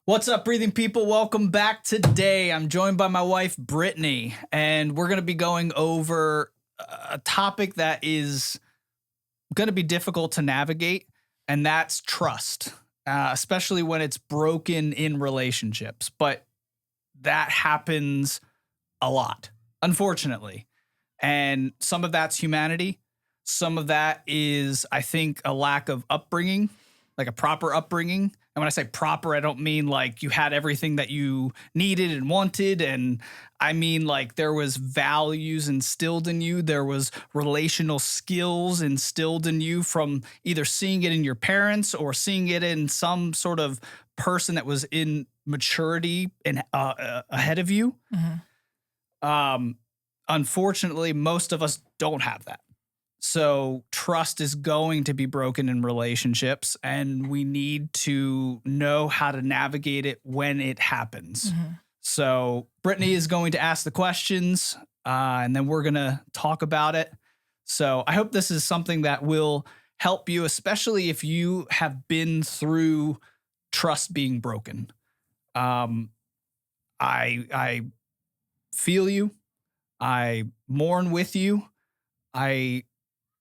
What's up, breathing people? Welcome back today. I'm joined by my wife, Brittany, and we're going to be going over a topic that is going to be difficult to navigate, and that's trust, especially when it's broken in relationships. But that happens a lot, unfortunately. And some of that's humanity. Some of that is, I think, a lack of upbringing, like a proper upbringing. And when I say proper, I don't mean like you had everything that you needed and wanted. And I mean like there was values instilled in you. There was relational skills instilled in you from either seeing it in your parents or seeing it in some sort of person that was in maturity and ahead of you. Mm-hmm. Unfortunately, most of us don't have that. So trust is going to be broken in relationships, and we need to know how to navigate it when it happens. Mm-hmm. So Brittany is going to ask the questions, and then we're going to talk about it. So I hope this is something that will help you, especially if you have been through trust being broken. I feel you. I mourn with you. I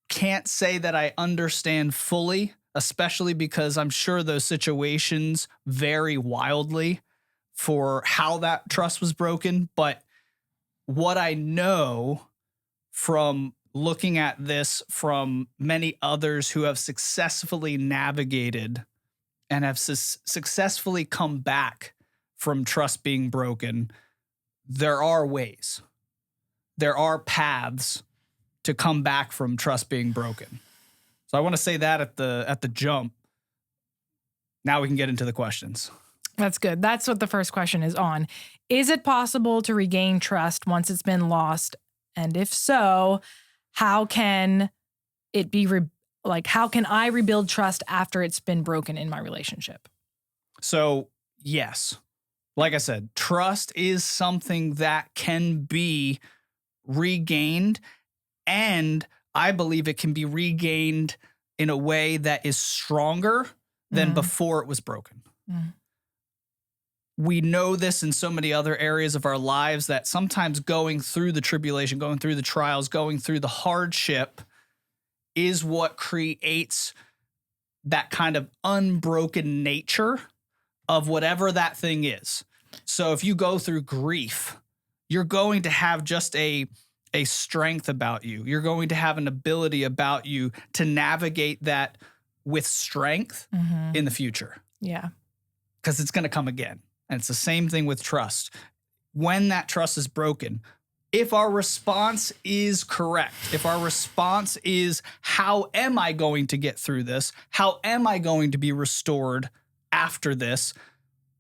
can't say that I understand fully, especially because I'm sure those situations vary wildly for how that trust was broken. But what I know from looking at this from many others who have successfully navigated and have successfully come back from trust being broken, there are ways. There are paths to come back from trust being broken. So I want to say that at the jump. Now we can get into the questions. That's good. That's what the first question is on. Is it possible to regain trust once it's been lost? And if so, how can it be how can I rebuild trust after it's been broken in my relationship? So, yes. Like I said, trust is something that can be regained. And I believe it can be regained in a way that is stronger than before it was broken. Mm. We know this in so many other areas of our lives that sometimes going through the tribulation, going through the trials, going through the hardship is what creates that kind of unbroken nature of whatever that thing is. So if you go through grief, you're going to have just a strength about you. You're going to have an ability about you to navigate that with strength in the future. Yeah. Because it's going to come again. And it's the same thing with trust. When that trust is broken, if our response is correct, if our response is, how am I going to get through this? How am I going to be restored after this?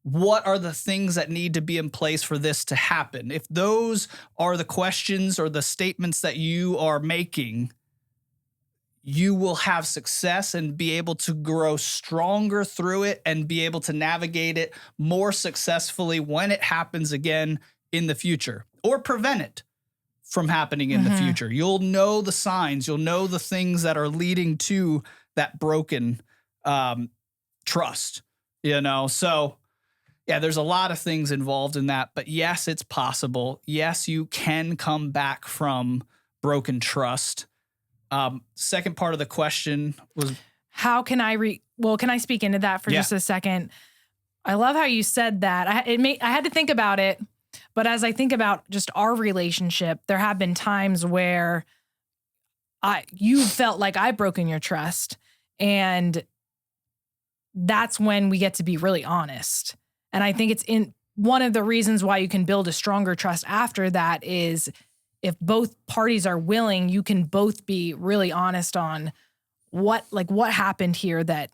What are the things that need to be in place for this to happen? If those are the questions or the statements that you are making, you will have success and be able to grow stronger through it and be able to navigate it more successfully when it happens again in the future, or prevent it from happening in the future. You'll know the signs. You'll know the things that are leading to that broken trust, So yeah, there's a lot of things involved in that, but yes, it's possible. Yes, you can come back from broken trust. Second part of the question was, how can I can I speak into that for just a second? I love how you said that. I had to think about it, but as I think about just our relationship, there have been times where you felt like I've broken your trust, and that's when we get to be really honest. And I think it's in one of the reasons why you can build a stronger trust after that is if both parties are willing, you can both be really honest on what happened here that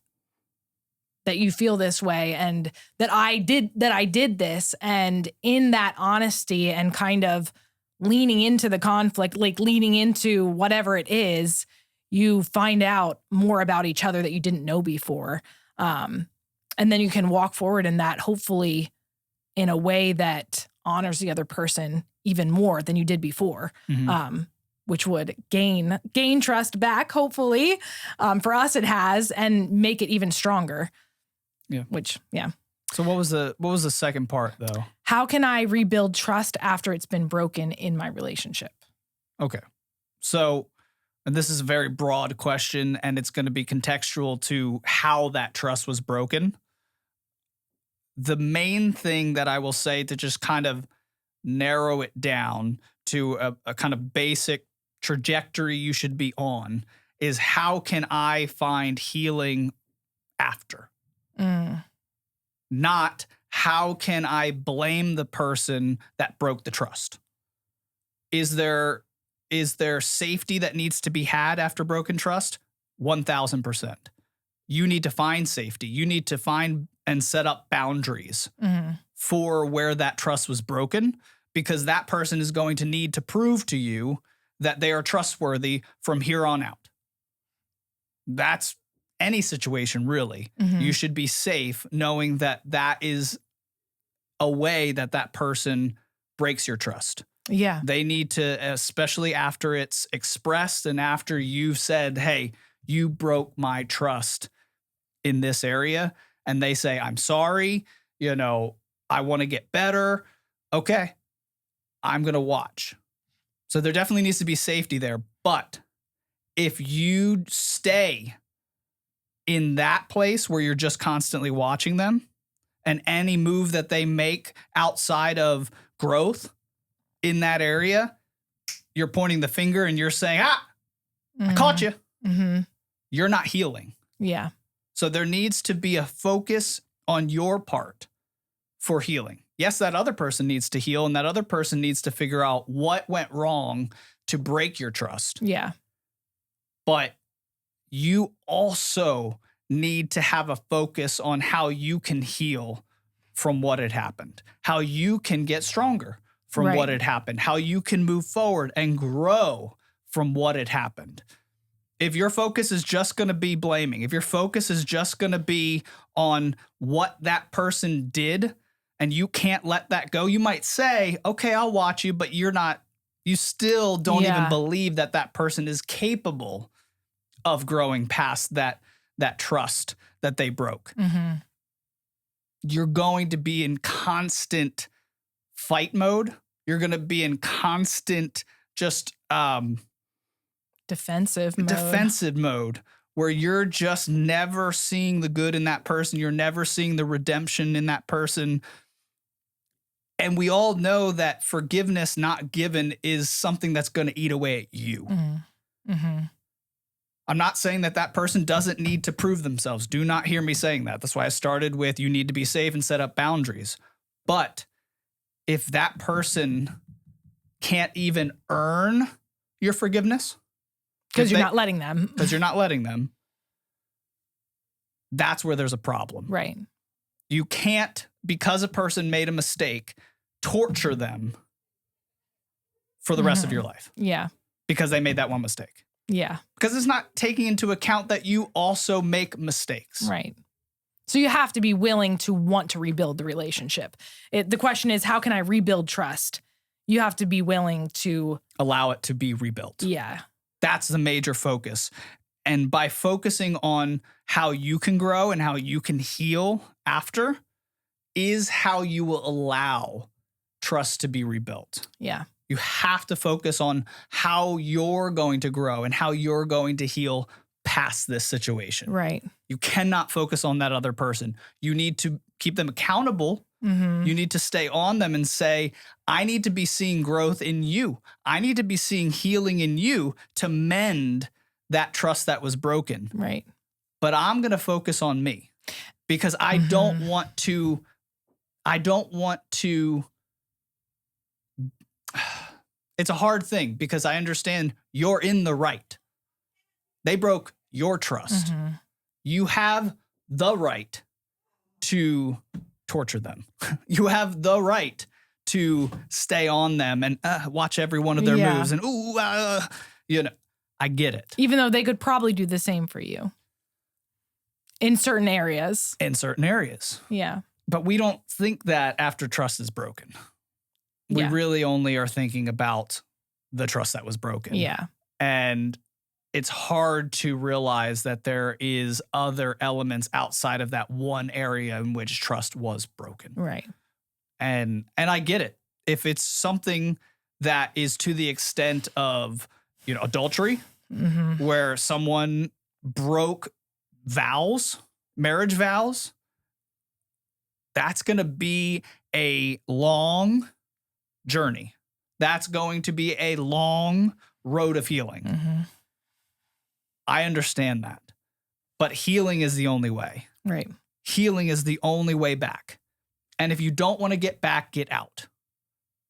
you feel this way and that I did this. And in that honesty and kind of leaning into the conflict, like leaning into whatever it is, you find out more about each other that you didn't know before. And then you can walk forward in that, hopefully in a way that honors the other person even more than you did before, which would gain trust back, hopefully. For us, it has, and make it even stronger. Yeah. Which, yeah. So what was the second part though? How can I rebuild trust after it's been broken in my relationship? Okay. So, and this is a very broad question, and it's going to be contextual to how that trust was broken. The main thing that I will say to just kind of narrow it down to a kind of basic trajectory you should be on is, how can I find healing after? Not how can I blame the person that broke the trust? Is there safety that needs to be had after broken trust? 1000%. You need to find safety. You need to find and set up boundaries for where that trust was broken, because that person is going to need to prove to you that they are trustworthy from here on out. That's any situation, really. You should be safe knowing that that is a way that that person breaks your trust. Yeah. They need to, especially after it's expressed and after you've said, hey, you broke my trust in this area, and they say, I'm sorry, I want to get better. Okay, I'm going to watch. So there definitely needs to be safety there. But if you stay in that place where you're just constantly watching them, and any move that they make outside of growth in that area, you're pointing the finger and you're saying, I caught you. You're not healing. Yeah. So there needs to be a focus on your part for healing. Yes, that other person needs to heal, and that other person needs to figure out what went wrong to break your trust. Yeah. But you also need to have a focus on how you can heal from what had happened, how you can get stronger from what had happened, how you can move forward and grow from what had happened. If your focus is just going to be blaming, if your focus is just going to be on what that person did and you can't let that go, you might say, okay, I'll watch you, but you still don't even believe that that person is capable of growing past that trust that they broke. You're going to be in constant fight mode. You're going to be in constant just defensive mode where you're just never seeing the good in that person. You're never seeing the redemption in that person. And we all know that forgiveness not given is something that's going to eat away at you. I'm not saying that person doesn't need to prove themselves. Do not hear me saying that. That's why I started with, you need to be safe and set up boundaries. But if that person can't even earn your forgiveness, because you're not letting them, that's where there's a problem. Right. You can't, because a person made a mistake, torture them for the rest of your life. Yeah. Because they made that one mistake. Yeah. Because it's not taking into account that you also make mistakes. Right. So you have to be willing to want to rebuild the relationship. The question is, how can I rebuild trust? You have to be willing to allow it to be rebuilt. Yeah. That's the major focus. And by focusing on how you can grow and how you can heal after is how you will allow trust to be rebuilt. Yeah. You have to focus on how you're going to grow and how you're going to heal past this situation. Right. You cannot focus on that other person. You need to keep them accountable. You need to stay on them and say, I need to be seeing growth in you. I need to be seeing healing in you to mend that trust that was broken. Right. But I'm going to focus on me because I don't want to it's a hard thing because I understand you're in the right. They broke your trust. You have the right to torture them. You have the right to stay on them and watch every one of their moves and I get it. Even though they could probably do the same for you in certain areas. Yeah. But we don't think that after trust is broken. We really only are thinking about the trust that was broken. Yeah. And it's hard to realize that there is other elements outside of that one area in which trust was broken. Right. And I get it. If it's something that is to the extent of, adultery, where someone broke vows, marriage vows, that's going to be a long journey. That's going to be a long road of healing. I understand that. But healing is the only way. Right. Healing is the only way back. And if you don't want to get back, get out.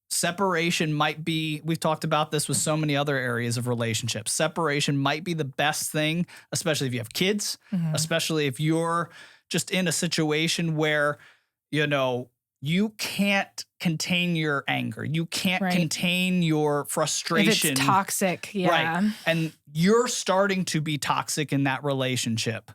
Separation might be, we've talked about this with so many other areas of relationships. Separation might be the best thing, especially if you have kids, especially if you're just in a situation where, you can't contain your anger. You can't contain your frustration. If it's toxic, yeah. Right. And you're starting to be toxic in that relationship.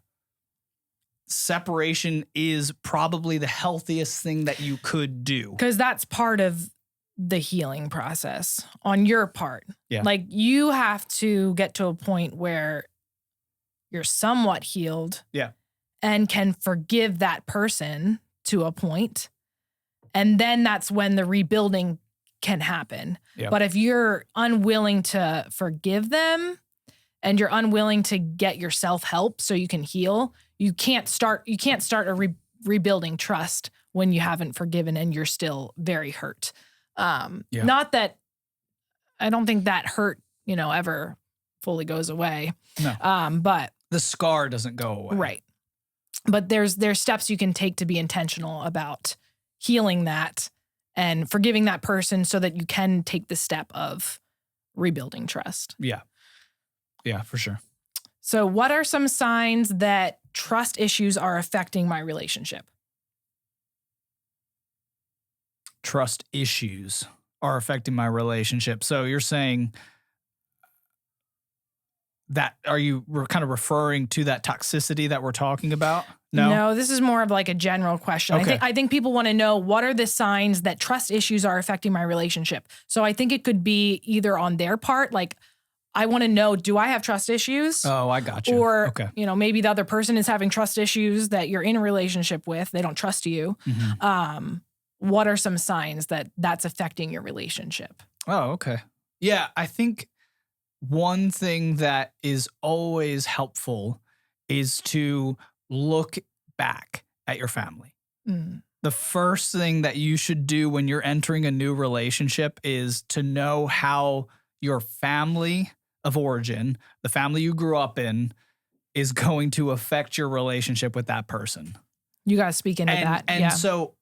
Separation is probably the healthiest thing that you could do. Because that's part of the healing process on your part. Yeah. Like you have to get to a point where you're somewhat healed. Yeah. And can forgive that person to a point. And then that's when the rebuilding can happen. Yeah. But if you're unwilling to forgive them and you're unwilling to get yourself help so you can heal, you can't start a rebuilding trust when you haven't forgiven and you're still very hurt. Not that I don't think that hurt, ever fully goes away. No. But the scar doesn't go away. Right. But there's steps you can take to be intentional about healing that and forgiving that person so that you can take the step of rebuilding trust. Yeah. Yeah, for sure. So what are some signs that trust issues are affecting my relationship? Trust issues are affecting my relationship. So you're saying that, are you kind of referring to that toxicity that we're talking about? No, this is more of like a general question. Okay. I think people want to know, what are the signs that trust issues are affecting my relationship? So I think it could be either on their part, like, I want to know, do I have trust issues? Oh, I got you. Or, okay. Maybe the other person is having trust issues that you're in a relationship with. They don't trust you. What are some signs that that's affecting your relationship? Oh, okay. Yeah, I think one thing that is always helpful is to look back at your family. The first thing that you should do when you're entering a new relationship is to know how your family of origin, the family you grew up in, is going to affect your relationship with that person. You got to speak into that. And so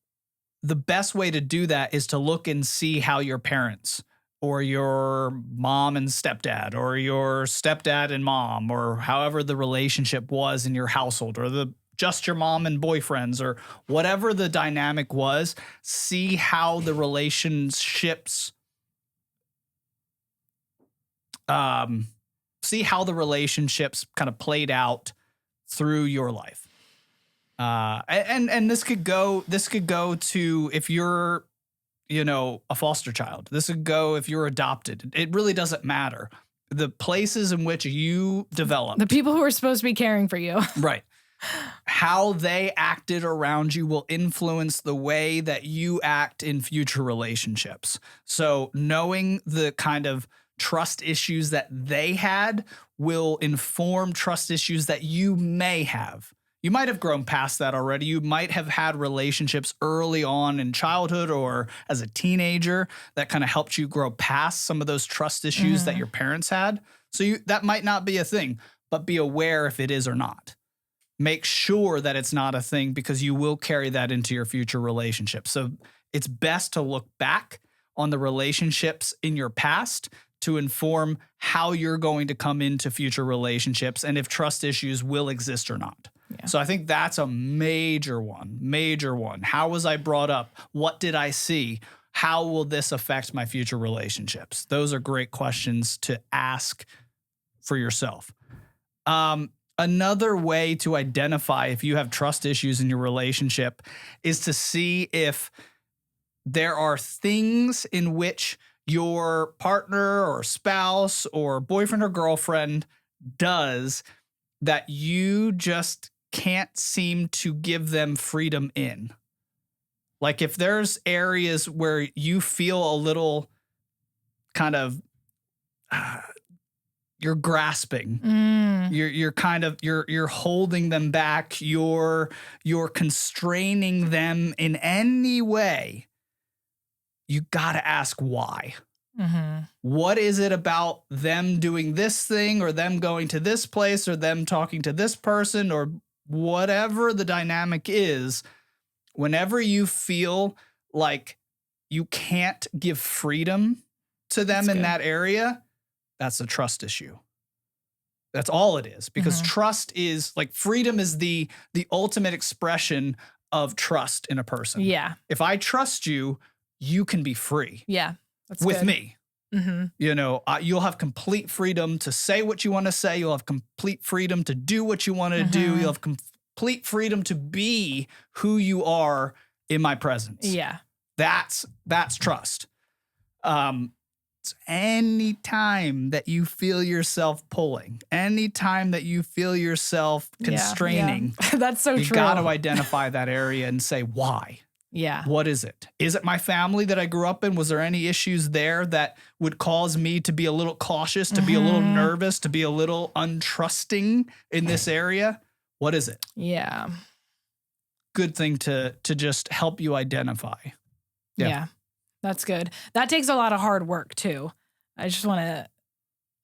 the best way to do that is to look and see how your parents or your mom and stepdad or your stepdad and mom, or however the relationship was in your household, or just your mom and boyfriends, or whatever the dynamic was, see how the relationships kind of played out through your life. And this could go to if you're, a foster child. This would go if you're adopted. It really doesn't matter. The places in which you developed. The people who are supposed to be caring for you. Right. How they acted around you will influence the way that you act in future relationships. So knowing the kind of trust issues that they had will inform trust issues that you may have. You might have grown past that already. You might have had relationships early on in childhood or as a teenager that kind of helped you grow past some of those trust issues that your parents had. So that might not be a thing, but be aware if it is or not. Make sure that it's not a thing, because you will carry that into your future relationships. So it's best to look back on the relationships in your past to inform how you're going to come into future relationships and if trust issues will exist or not. Yeah. So I think that's a major one. How was I brought up? What did I see? How will this affect my future relationships? Those are great questions to ask for yourself. Another way to identify if you have trust issues in your relationship is to see if there are things in which your partner or spouse or boyfriend or girlfriend does that you just can't seem to give them freedom in? Like if there's areas where you feel a little kind of you're grasping, you're kind of you're holding them back, you're constraining them in any way, you got to ask why. What is it about them doing this thing or them going to this place or them talking to this person or whatever the dynamic is? Whenever you feel like you can't give freedom to them in that area, that's a trust issue. That's all it is, because trust is like freedom is the ultimate expression of trust in a person. Yeah. If I trust you, you can be free. Yeah. That's with good. me. You know, you'll have complete freedom to say what you want to say. You'll have complete freedom to do what you want to do. You'll have complete freedom to be who you are in my presence. Yeah. That's trust. Any time that you feel yourself pulling, any time that you feel yourself constraining, that's so true. You got to identify that area and say, why? Yeah. What is it? Is it my family that I grew up in? Was there any issues there that would cause me to be a little cautious, to be a little nervous, to be a little untrusting in this area? What is it? Yeah. Good thing to just help you identify. Yeah. That's good. That takes a lot of hard work too. I just want to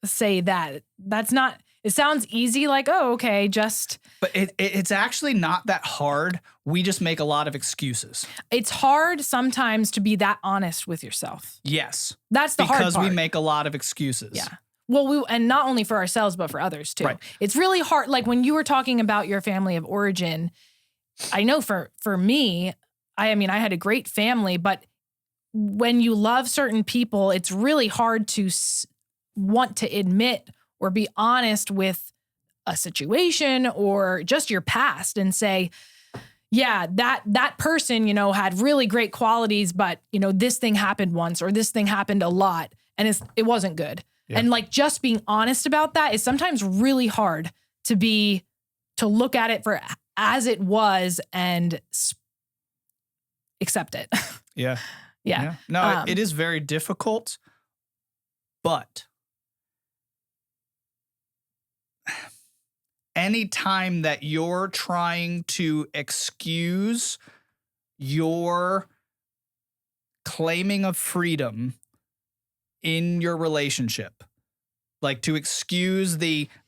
say that that's not, it sounds easy, like, oh, okay, just. But it's actually not that hard. We just make a lot of excuses. It's hard sometimes to be that honest with yourself. Yes. That's the hard part. Because we make a lot of excuses. Yeah. Well, and not only for ourselves, but for others too. Right. It's really hard. Like when you were talking about your family of origin, I know for me, I mean, I had a great family, but when you love certain people, it's really hard to want to admit or be honest with a situation or just your past and say, yeah, that person, you know, had really great qualities, but you know, this thing happened once or this thing happened a lot and it wasn't good. Yeah. And like just being honest about that is sometimes really hard to look at it for as it was and accept it. Yeah. Yeah. No, it is very difficult, but anytime that you're trying to excuse your claiming of freedom in your relationship, like to excuse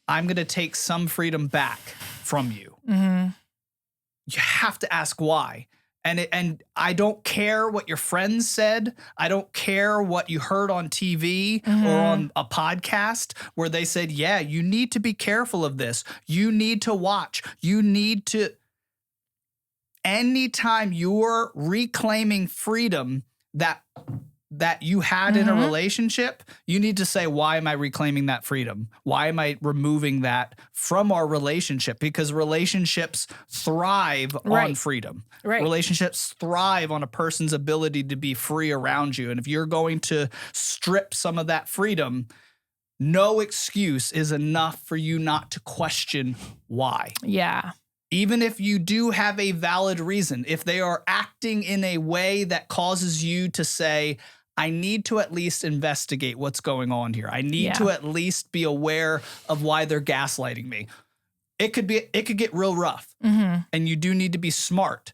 I'm going to take some freedom back from you, you have to ask why. And I don't care what your friends said. I don't care what you heard on TV or on a podcast where they said, yeah, you need to be careful of this. You need to watch. You need to. Anytime you're reclaiming freedom that you had in a relationship, you need to say, why am I reclaiming that freedom? Why am I removing that from our relationship? Because relationships thrive on freedom. Right. Relationships thrive on a person's ability to be free around you. And if you're going to strip some of that freedom, no excuse is enough for you not to question why. Yeah. Even if you do have a valid reason, if they are acting in a way that causes you to say, I need to at least investigate what's going on here. I need to at least be aware of why they're gaslighting me. It could get real rough, and you do need to be smart.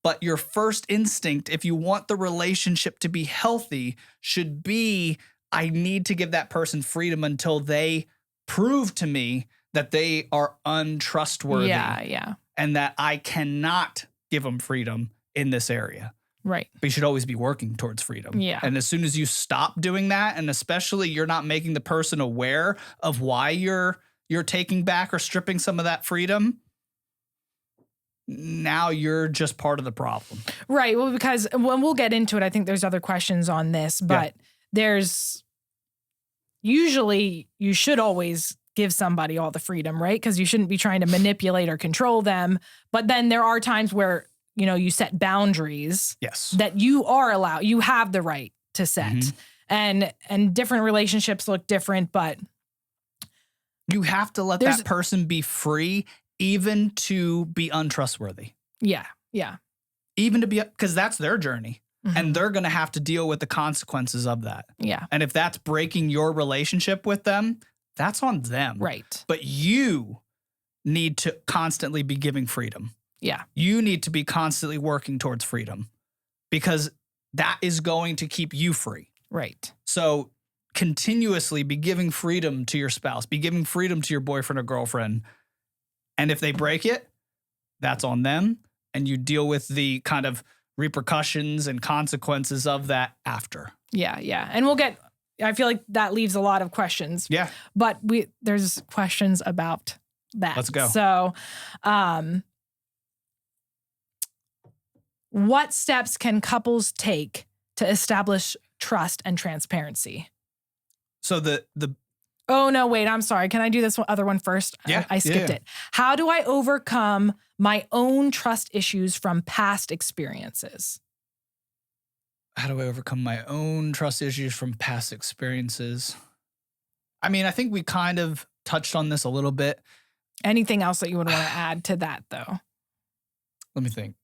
But your first instinct, if you want the relationship to be healthy, should be, I need to give that person freedom until they prove to me that they are untrustworthy. Yeah. And that I cannot give them freedom in this area. Right. But you should always be working towards freedom. Yeah. And as soon as you stop doing that, and especially you're not making the person aware of why you're taking back or stripping some of that freedom, now you're just part of the problem. Right. Well, because when we'll get into it, I think there's other questions on this, but there's usually you should always give somebody all the freedom, right? Because you shouldn't be trying to manipulate or control them. But then there are times where, you know, you set boundaries that you are allowed, you have the right to set. And different relationships look different, but You have to let that person be free, even to be untrustworthy. Yeah. Yeah. Even to be, because that's their journey. And they're going to have to deal with the consequences of that. Yeah. And if that's breaking your relationship with them, that's on them. Right. But you need to constantly be giving freedom. Yeah. You need to be constantly working towards freedom, because that is going to keep you free. Right. So continuously be giving freedom to your spouse, be giving freedom to your boyfriend or girlfriend. And if they break it, that's on them. And you deal with the kind of repercussions and consequences of that after. Yeah. Yeah. And I feel like that leaves a lot of questions. Yeah. But there's questions about that. Let's go. So, what steps can couples take to establish trust and transparency? So Oh, no, wait, I'm sorry. Can I do this other one first? Yeah. I skipped it. How do I overcome my own trust issues from past experiences? How do I overcome my own trust issues from past experiences? I mean, I think we kind of touched on this a little bit. Anything else that you would want to add to that, though? Let me think.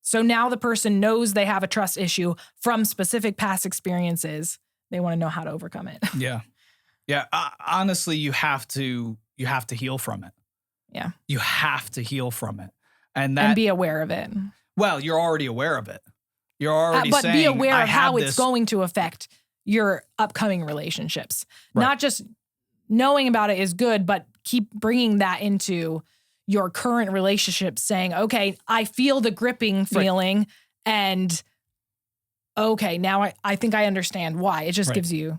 So now the person knows they have a trust issue from specific past experiences. They want to know how to overcome it. Yeah. Yeah. Honestly, you have to heal from it. Yeah. You have to heal from it. And be aware of it. Well, you're already aware of it. You're already but saying, be aware of how it's this. going to affect your upcoming relationships. Right. Not just knowing about it is good, but keep bringing that into your current relationship, saying, okay, I feel the gripping feeling, right. And okay, now I think I understand why. It just gives you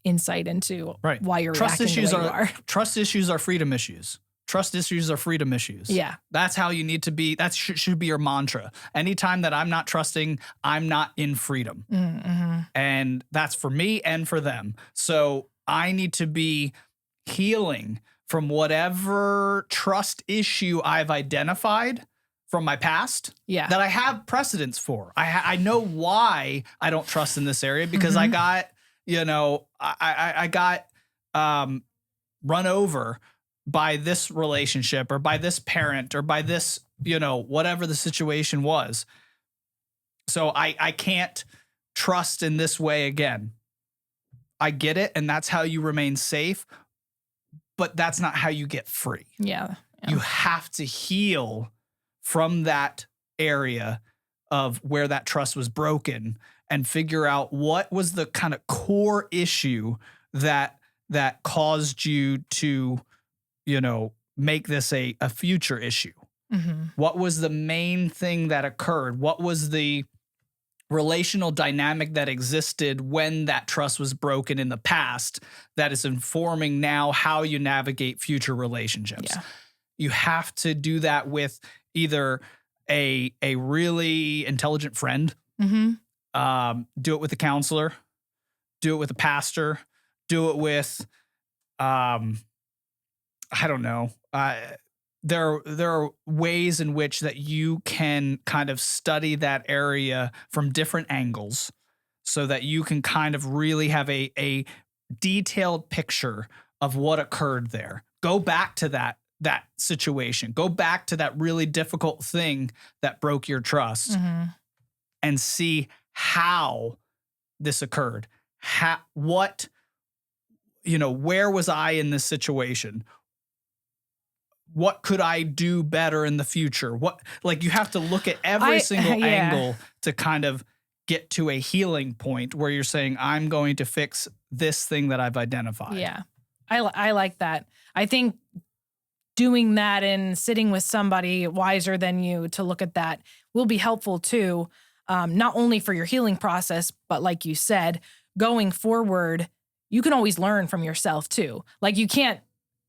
insight into why you're reacting the way you are. Trust issues are freedom issues. Trust issues are freedom issues. Yeah. That's how you need to be. That should be your mantra. Anytime that I'm not trusting, I'm not in freedom. Mm-hmm. And that's for me and for them. So I need to be healing from whatever trust issue I've identified from my past that I have precedence for. I know why I don't trust in this area, because I got, I got run over by this relationship or by this parent or by this, whatever the situation was. So I can't trust in this way again. I get it. And that's how you remain safe, but that's not how you get free. Yeah. You have to heal from that area of where that trust was broken and figure out what was the kind of core issue that caused you to, make this a future issue. Mm-hmm. What was the main thing that occurred? What was the relational dynamic that existed when that trust was broken in the past that is informing now how you navigate future relationships? Yeah. You have to do that with either a really intelligent friend, do it with a counselor, do it with a pastor, do it with, I don't know. There are ways in which that you can kind of study that area from different angles so that you can kind of really have a detailed picture of what occurred there. Go back to that situation. Go back to that really difficult thing that broke your trust and see how this occurred. Where was I in this situation? What could I do better in the future? You have to look at every single angle to kind of get to a healing point where you're saying, I'm going to fix this thing that I've identified. Yeah. I like that. I think doing that and sitting with somebody wiser than you to look at that will be helpful too. Not only for your healing process, but like you said, going forward, you can always learn from yourself too. Like you can't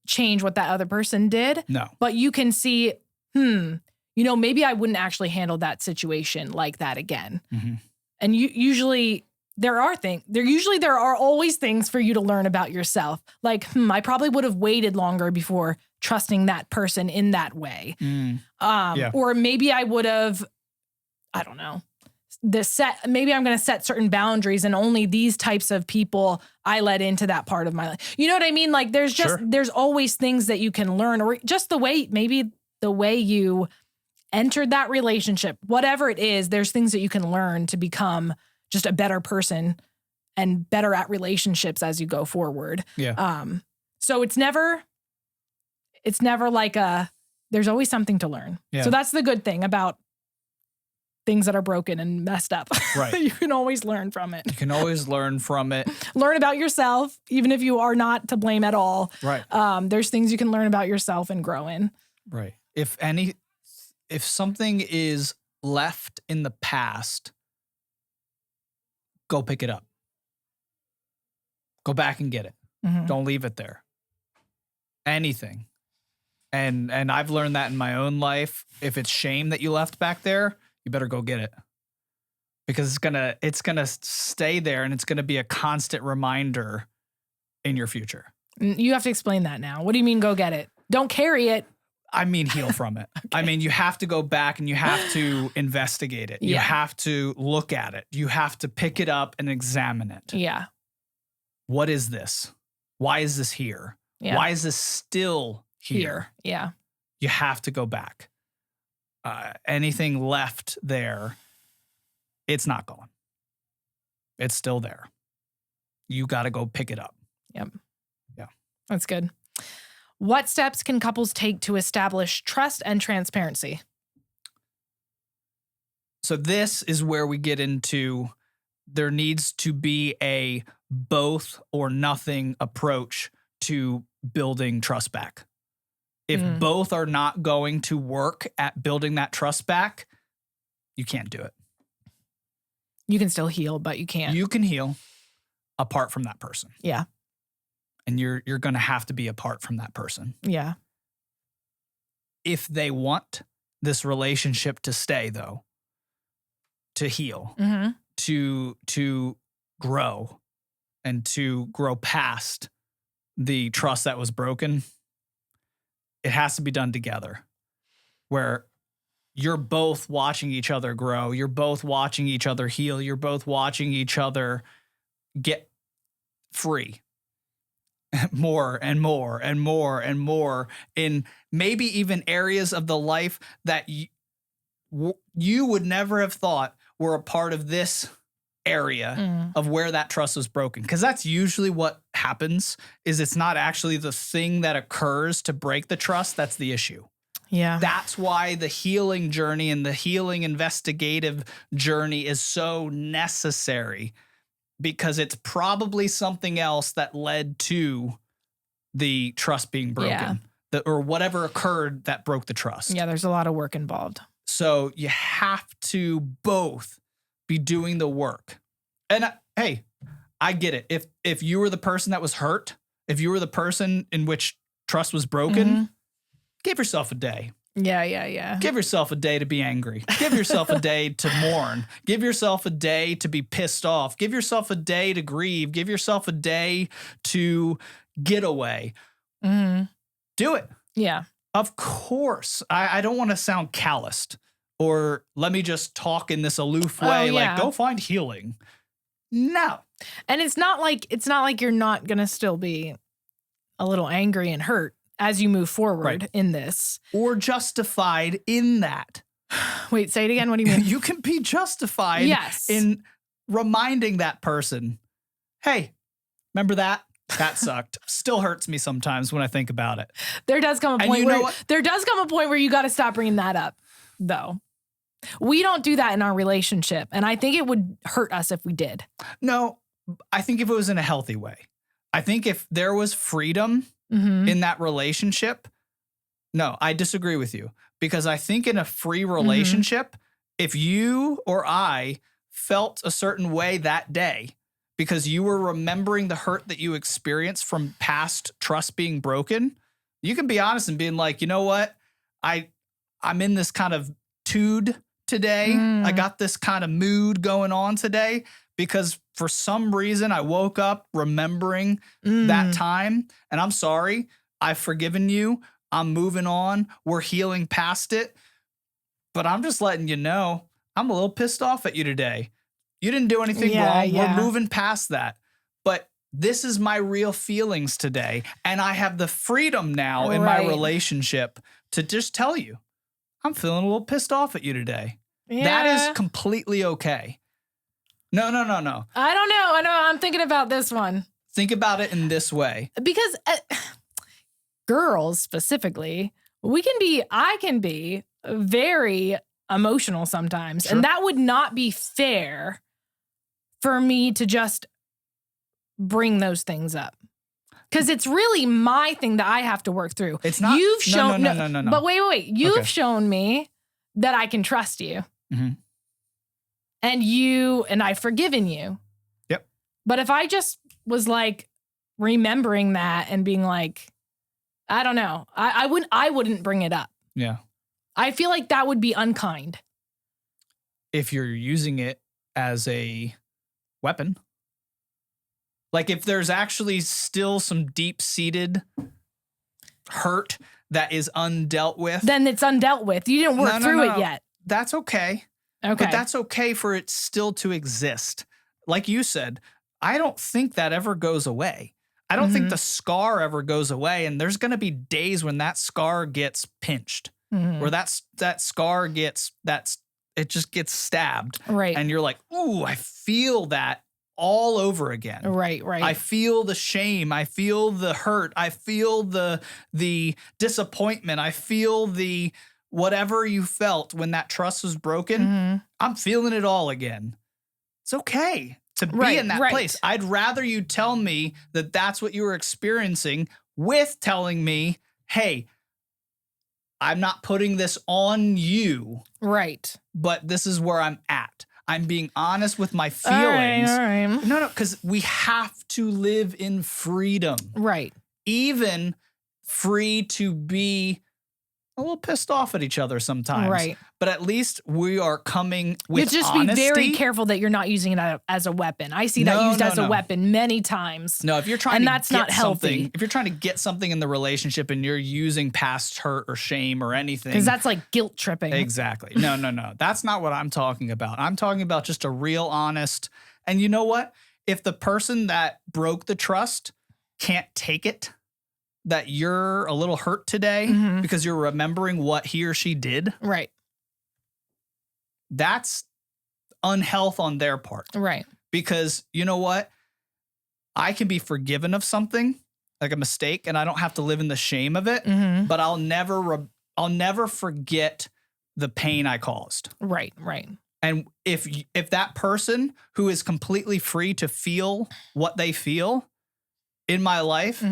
change what that other person did. No. But you can see, maybe I wouldn't actually handle that situation like that again. Mm-hmm. And usually there are always things for you to learn about yourself. Like, I probably would have waited longer before trusting that person in that way. Or maybe I would have, I don't know, maybe I'm going to set certain boundaries, and only these types of people I let into that part of my life. You know what I mean? Like there's always things that you can learn, or just the way you entered that relationship, whatever it is, there's things that you can learn to become just a better person and better at relationships as you go forward. Yeah. So it's never like there's always something to learn. Yeah. So that's the good thing about things that are broken and messed up. Right. You can always learn from it. You can always learn from it. Learn about yourself, even if you are not to blame at all. Right. There's things you can learn about yourself and grow in. Right. If something is left in the past, go pick it up. Go back and get it. Mm-hmm. Don't leave it there. Anything. And I've learned that in my own life. If it's shame that you left back there, you better go get it. Because it's gonna stay there, and it's gonna be a constant reminder in your future. You have to explain that now. What do you mean go get it? Don't carry it. I mean, heal from it. Okay. I mean, you have to go back and you have to investigate it. You have to look at it. You have to pick it up and examine it. Yeah. What is this? Why is this here? Yeah. Why is this still here? Yeah. You have to go back. Anything left there, it's not gone. It's still there. You got to go pick it up. Yep. Yeah. That's good. What steps can couples take to establish trust and transparency? So this is where we get into there needs to be a both or nothing approach to building trust back. If both are not going to work at building that trust back, you can't do it. You can still heal, but you can't. You can heal apart from that person. Yeah. And you're going to have to be apart from that person. Yeah. If they want this relationship to stay, though, to heal, to grow, and to grow past the trust that was broken, it has to be done together, where you're both watching each other grow. You're both watching each other heal. You're both watching each other get free more and more and more and more in maybe even areas of the life that you would never have thought were a part of this area of where that trust was broken. Because that's usually what happens, is it's not actually the thing that occurs to break the trust. That's the issue. Yeah. That's why the healing journey and the healing investigative journey is so necessary, because it's probably something else that led to the trust being broken, or whatever occurred that broke the trust. Yeah, there's a lot of work involved. So you have to both be doing the work. And hey, I get it. If you were the person that was hurt, if you were the person in which trust was broken, give yourself a day. Yeah. Give yourself a day to be angry. Give yourself a day to mourn. Give yourself a day to be pissed off. Give yourself a day to grieve. Give yourself a day to get away. Do it. Yeah. Of course. I don't want to sound calloused, or let me just talk in this aloof way, like go find healing. No. And it's not like you're not going to still be a little angry and hurt as you move forward in this. Or justified in that. Wait, say it again. What do you mean? You can be justified in reminding that person, hey, remember that? That sucked. Still hurts me sometimes when I think about it. There does come a point where you got to stop bringing that up, though. We don't do that in our relationship, and I think it would hurt us if we did. No, I think if it was in a healthy way. I think if there was freedom in that relationship, no, I disagree with you. Because I think in a free relationship, if you or I felt a certain way that day because you were remembering the hurt that you experienced from past trust being broken, you can be honest and being like, you know what? I'm in this kind of tude today. I got this kind of mood going on today because for some reason I woke up remembering that time, and I'm sorry. I've forgiven you. I'm moving on. We're healing past it. But I'm just letting you know, I'm a little pissed off at you today. You didn't do anything Yeah, wrong. yeah. We're moving past that. But this is my real feelings today. And I have the freedom now in my Right. relationship to just tell you, I'm feeling a little pissed off at you today. Yeah. That is completely okay. No. I don't know. I know. I'm thinking about this one. Think about it in this way. Because girls specifically, I can be very emotional sometimes. Sure. And that would not be fair for me to just bring those things up. Because it's really my thing that I have to work through. It's not. You've shown no. But wait. You've Okay. shown me that I can trust you. Mhm. And I've forgiven you. Yep. But if I just was like remembering that and being like, I don't know, I wouldn't bring it up. Yeah. I feel like that would be unkind. If you're using it as a weapon. Like if there's actually still some deep-seated hurt that is undealt with. Then it's undealt with. You didn't work through it yet. That's okay. Okay. But that's okay for it still to exist. Like you said, I don't think that ever goes away. I don't think the scar ever goes away. And there's going to be days when that scar gets pinched, where that scar gets, it just gets stabbed. Right. And you're like, ooh, I feel that all over again. Right. I feel the shame. I feel the hurt. I feel the disappointment. I feel the whatever you felt when that trust was broken. I'm feeling it all again. It's okay to be in that place. I'd rather you tell me that that's what you were experiencing with telling me, hey, I'm not putting this on you. Right. But this is where I'm at. I'm being honest with my feelings. All right. No, because we have to live in freedom. Right. Even free to be a little pissed off at each other sometimes. Right. But at least we are coming with You just honesty. be very careful that you're not using it as a weapon. I see that used as a weapon many times. No, if you're trying and to that's get not healthy. if you're trying to get something in the relationship and you're using past hurt or shame or anything. Because that's like guilt tripping. Exactly. No. That's not what I'm talking about. I'm talking about just a real honest. And you know what? If the person that broke the trust can't take it, that you're a little hurt today because you're remembering what he or she did. Right. That's unhealth on their part. Right. Because you know what? I can be forgiven of something, like a mistake, and I don't have to live in the shame of it, but I'll never forget the pain I caused. Right. And if that person who is completely free to feel what they feel in my life,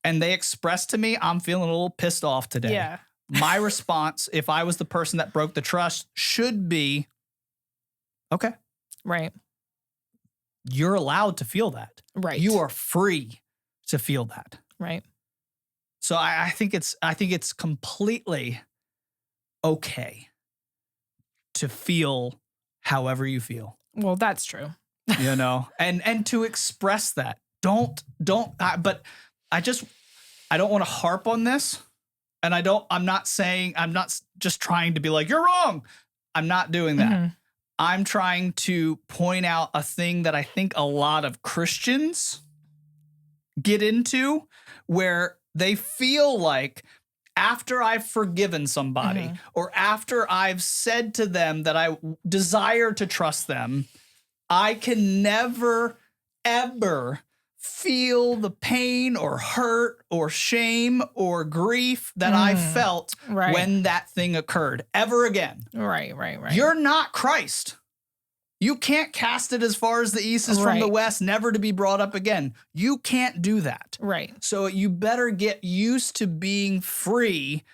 and they express to me, I'm feeling a little pissed off today. Yeah. My response, if I was the person that broke the trust, should be, okay. Right. You're allowed to feel that. Right. You are free to feel that. Right. So I think it's completely okay to feel however you feel. Well, that's true. You know, and to express that. But I don't want to harp on this. And I'm not just trying to be like, you're wrong. I'm not doing that. I'm trying to point out a thing that I think a lot of Christians get into, where they feel like after I've forgiven somebody or after I've said to them that I desire to trust them, I can never, ever feel the pain or hurt or shame or grief that I felt when that thing occurred ever again. Right. You're not Christ. You can't cast it as far as the east is from the west, never to be brought up again. You can't do that. Right. So you better get used to being free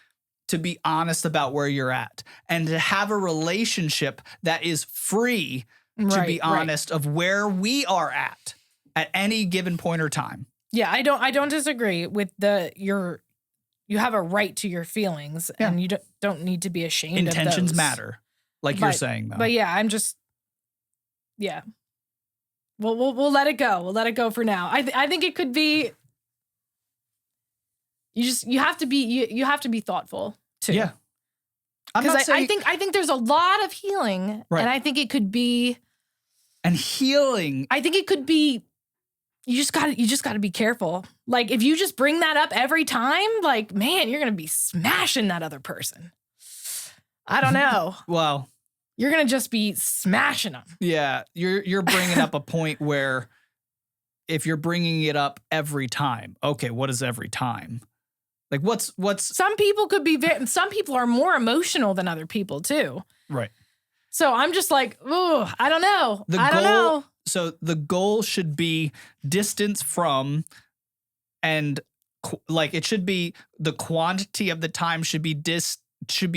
to be honest about where you're at and to have a relationship that is free to be honest of where we are at any given point or time. Yeah, I don't disagree with you have a right to your feelings and you don't need to be ashamed of those. Intentions matter, like you're saying though. But yeah, we'll let it go. We'll let it go for now. I think it could be you have to be thoughtful too. Yeah. Because I think there's a lot of healing, Right. and I think it could be healing. I think it could be. You just got to be careful. Like if you just bring that up every time, like man, you're gonna be smashing that other person. I don't know. Well, you're gonna just be smashing them. Yeah, you're bringing up a point where if you're bringing it up every time, okay, what is every time? Like what's some people could be some people are more emotional than other people too. Right. So I'm just like, ooh, I don't know. I don't know. So the goal should be distance from, and like it should be the quantity of the time should be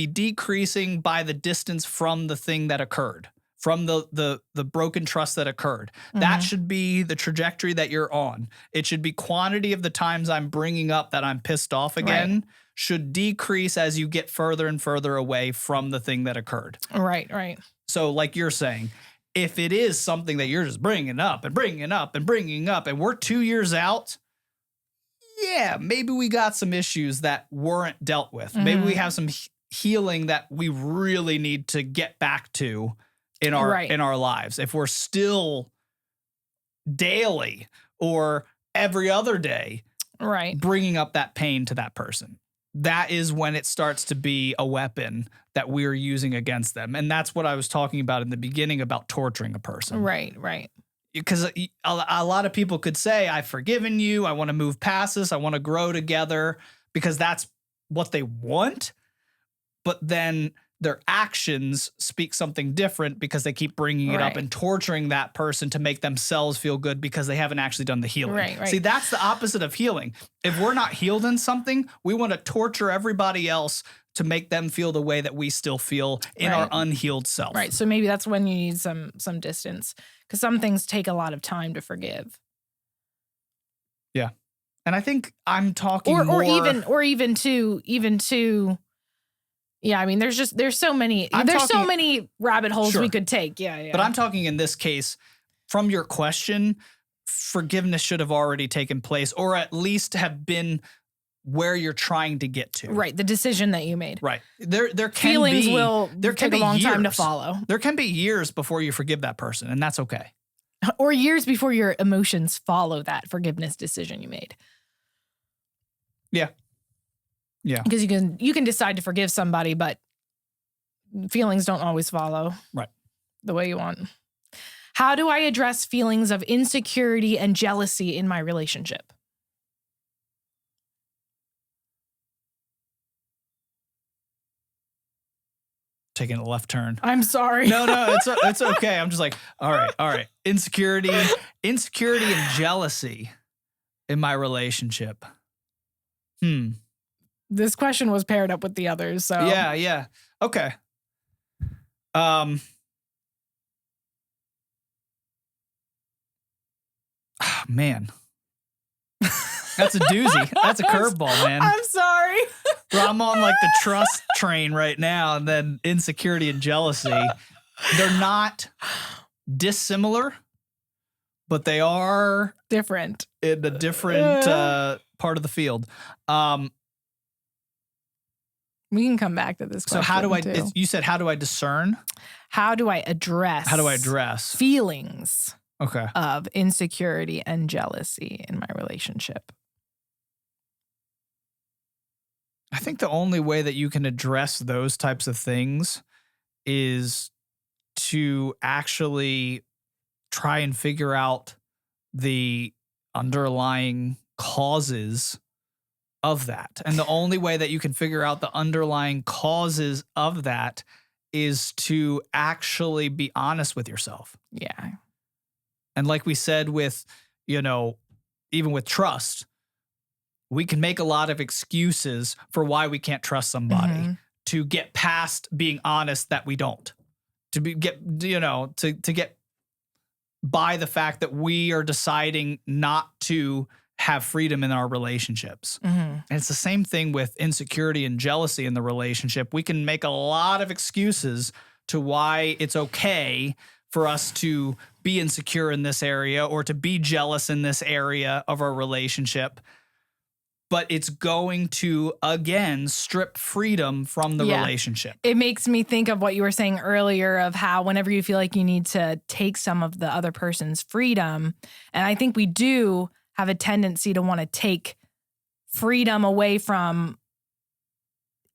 decreasing by the distance from the thing that occurred, from the broken trust that occurred. Mm-hmm. That should be the trajectory that you're on. It should be quantity of the times I'm bringing up that I'm pissed off again should decrease as you get further and further away from the thing that occurred. Right. So like you're saying, if it is something that you're just bringing up and bringing up and bringing up and we're 2 years out, yeah, maybe we got some issues that weren't dealt with. Mm-hmm. Maybe we have some healing that we really need to get back to in our lives. If we're still daily or every other day bringing up that pain to that person, that is when it starts to be a weapon that we're using against them. And that's what I was talking about in the beginning about torturing a person. Right. Because a lot of people could say, I've forgiven you. I want to move past this. I want to grow together because that's what they want. But then their actions speak something different because they keep bringing it up and torturing that person to make themselves feel good because they haven't actually done the healing. Right. See, that's the opposite of healing. If we're not healed in something, we want to torture everybody else to make them feel the way that we still feel in our unhealed self. Right. So maybe that's when you need some distance because some things take a lot of time to forgive. Yeah. And I think I'm talking or even to yeah, I mean, there's so many so many rabbit holes we could take. Yeah. But I'm talking in this case, from your question, forgiveness should have already taken place or at least have been where you're trying to get to. Right, the decision that you made. Right. There can Feelings be, will there can take be a long years. time to follow. There can be years before you forgive that person, and that's okay. Or years before your emotions follow that forgiveness decision you made. Yeah. Yeah. Because you can decide to forgive somebody, but feelings don't always follow the way you want. How do I address feelings of insecurity and jealousy in my relationship? Taking a left turn. I'm sorry. No, it's okay. I'm just like, all right. Insecurity and jealousy in my relationship. This question was paired up with the others, so yeah. Okay. Oh, man. That's a doozy. That's a curveball, man. I'm sorry. Bro, I'm on like the trust train right now, and then insecurity and jealousy. They're not dissimilar, but they are different in a different part of the field. We can come back to this question. So how do I, you said, how do I discern? How do I address feelings of insecurity and jealousy in my relationship? I think the only way that you can address those types of things is to actually try and figure out the underlying causes of that. And the only way that you can figure out the underlying causes of that is to actually be honest with yourself. Yeah. And like we said with, even with trust, we can make a lot of excuses for why we can't trust somebody to get past being honest that we don't. To get by the fact that we are deciding not to have freedom in our relationships. And it's the same thing with insecurity and jealousy in the relationship. We can make a lot of excuses to why it's okay for us to be insecure in this area or to be jealous in this area of our relationship. but it's going to, again, strip freedom from the relationship. It makes me think of what you were saying earlier of how whenever you feel like you need to take some of the other person's freedom, and I think we do have a tendency to want to take freedom away from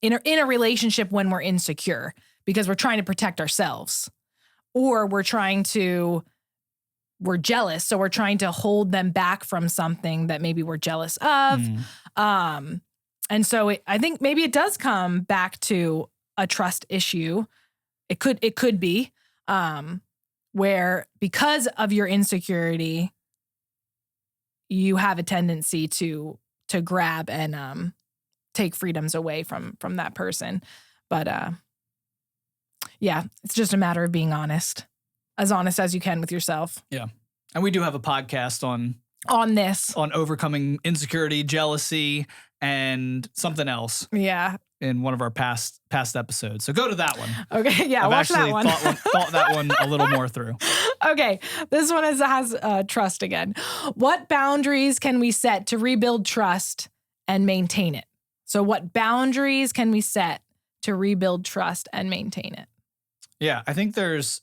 in a relationship when we're insecure because we're trying to protect ourselves, or we're jealous. So we're trying to hold them back from something that maybe we're jealous of. And so I think maybe it does come back to a trust issue. It could be where because of your insecurity, you have a tendency to grab and take freedoms away from that person. But it's just a matter of being honest as you can with yourself. Yeah. And we do have a podcast on overcoming insecurity, jealousy, and something else. Yeah. In one of our past episodes. So go to that one. Okay. Yeah. I've watch that one. thought that one a little more through. Okay. This one has trust again. What boundaries can we set to rebuild trust and maintain it? So what boundaries can we set to rebuild trust and maintain it? Yeah, I think there's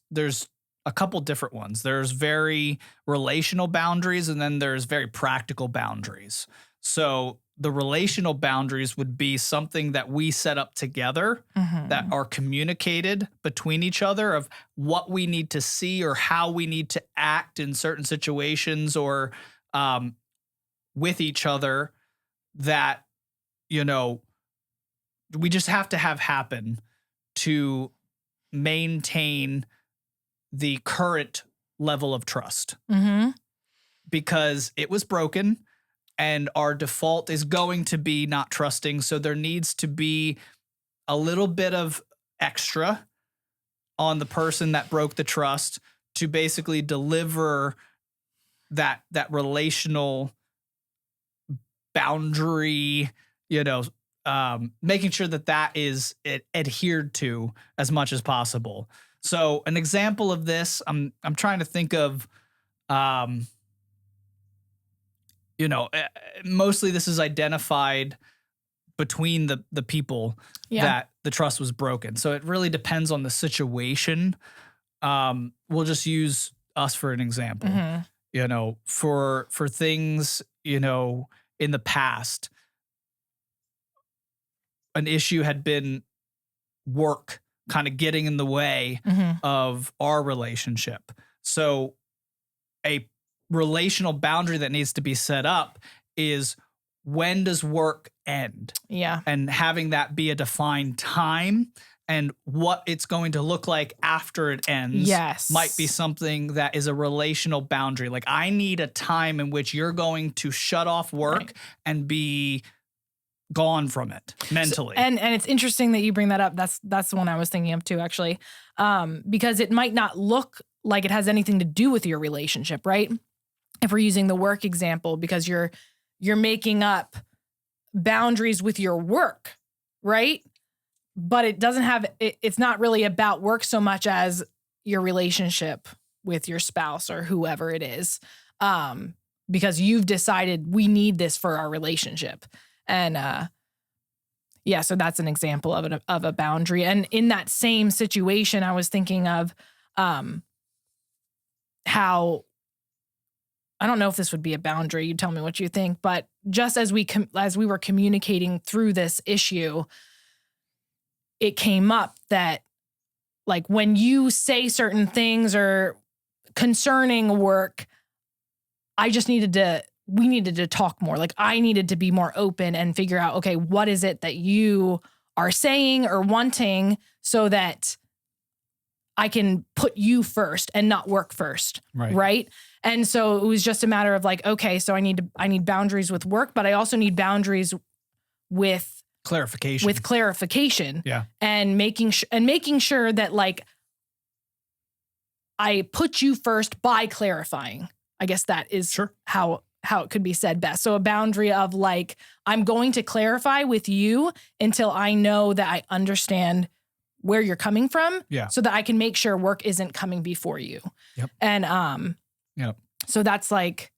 a couple different ones. There's very relational boundaries, and then there's very practical boundaries. So the relational boundaries would be something that we set up together that are communicated between each other of what we need to see or how we need to act in certain situations or with each other that, we just have to have happen to maintain the current level of trust because it was broken and our default is going to be not trusting. So there needs to be a little bit of extra on the person that broke the trust to basically deliver that relational boundary, making sure that is adhered to as much as possible. So an example of this, I'm trying to think of, mostly this is identified between the people that the trust was broken. So it really depends on the situation. We'll just use us for an example. For things, in the past, an issue had been work kind of getting in the way of our relationship. So a relational boundary that needs to be set up is when does work end? Yeah. And having that be a defined time and what it's going to look like after it ends might be something that is a relational boundary. Like I need a time in which you're going to shut off work and be gone from it mentally. And it's interesting that you bring that up. That's the one I was thinking of too, actually. Because it might not look like it has anything to do with your relationship, right? If we're using the work example, because you're making up boundaries with your work, right? But it doesn't have, it's not really about work so much as your relationship with your spouse or whoever it is. Because you've decided we need this for our relationship. And so that's an example of a boundary. And in that same situation, I was thinking of how, I don't know if this would be a boundary. You tell me what you think. But just as we were communicating through this issue, it came up that like when you say certain things or concerning work, we needed to talk more. Like I needed to be more open and figure out, okay, what is it that you are saying or wanting so that I can put you first and not work first. Right. And so it was just a matter of like, okay, so I need boundaries with work, but I also need boundaries with clarification. Yeah. And making sure that like I put you first by clarifying. I guess that is how it could be said best. So a boundary of like, I'm going to clarify with you until I know that I understand where you're coming from so that I can make sure work isn't coming before you. Yep. And so that's like,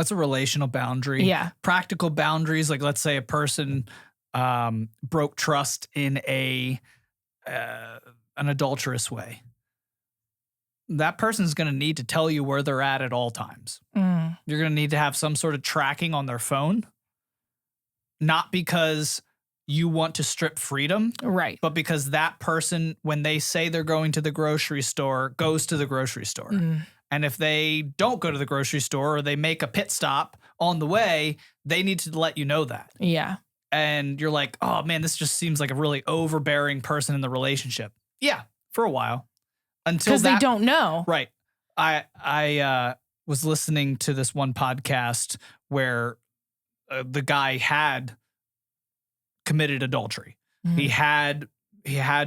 That's a relational boundary. Yeah. Practical boundaries, like let's say a person broke trust in an adulterous way. That person's going to need to tell you where they're at all times. You're going to need to have some sort of tracking on their phone, not because you want to strip freedom, Right. but because that person, when they say they're going to the grocery store, goes to the grocery store. And if they don't go to the grocery store or they make a pit stop on the way, they need to let you know that. Yeah. And you're like, oh man, this just seems like a really overbearing person in the relationship. Yeah, for a while. Until because they don't know. Right. I was listening to this one podcast where the guy had committed adultery. He had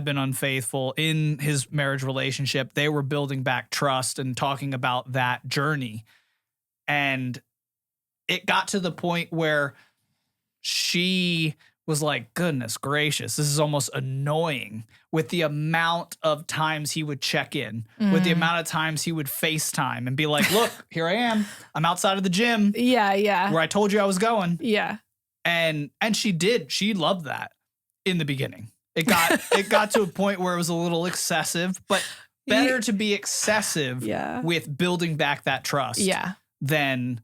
been unfaithful in his marriage relationship. They were building back trust and talking about that journey. And it got to the point where she was like, goodness gracious, this is almost annoying with the amount of times he would check in, with the amount of times he would FaceTime and be like, look, here I am. I'm outside of the gym. Yeah. Where I told you I was going. Yeah. And she did. She loved that in the beginning. It got to a point where it was a little excessive, but better to be excessive with building back that trust than